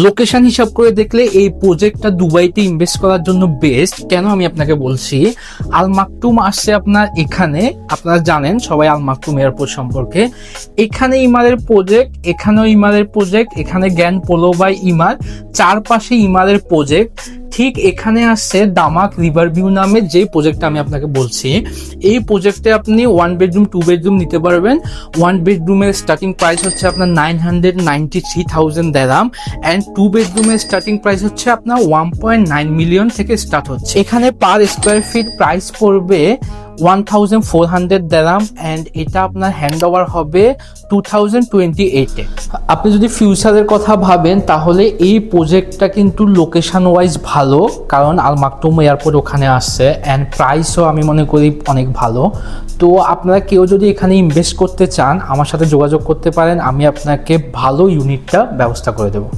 Location হিসাব করে দেখলে এই প্রজেক্টটা দুবাইতে ইনভেস্ট করার জন্য বেস্ট। কেন আমি আপনাকে বলছি, আল মাকতুম আসছে আপনার এখানে, আপনারা জানেন সবাই আল মাকতুম এয়ারপোর্ট সম্পর্কে। এখানে ইমারের প্রজেক্ট, এখানেও ইমারের প্রজেক্ট, এখানে জ্ঞান পোলো বাই ইমার, চারপাশে ইমারের প্রজেক্ট। ঠিক এখানে আসছে দামাক রিভার ভিউ নামে যে প্রজেক্টটা আমি আপনাকে বলছি। এই প্রজেক্টে আপনি 1 বেডরুম 2 বেডরুম নিতে পারবেন। 1 বেডরুমের স্টার্টিং প্রাইস হচ্ছে আপনার 993,000 দেরাম, অ্যান্ড 2 বেডরুমের স্টার্টিং প্রাইস হচ্ছে আপনার 1.9 মিলিয়ন থেকে স্টার্ট হচ্ছে। এখানে পার স্কোয়ার ফিট প্রাইস পড়বে 1400 দেরাম, অ্যান্ড এটা আপনার হ্যান্ড ওভার হবে 2028-এ। আপনি যদি ফিউচারের কথা ভাবেন তাহলে এই প্রজেক্টটা কিন্তু লোকেশন ওয়াইজ ভালো, কারণ আল মাকতুম এয়ারপোর্ট ওখানে আসছে, অ্যান্ড প্রাইসও আমি মনে করি অনেক ভালো। তো আপনারা কেউ যদি এখানে ইনভেস্ট করতে চান আমার সাথে যোগাযোগ করতে পারেন, আমি আপনাকে ভালো ইউনিটটা ব্যবস্থা করে দেবো।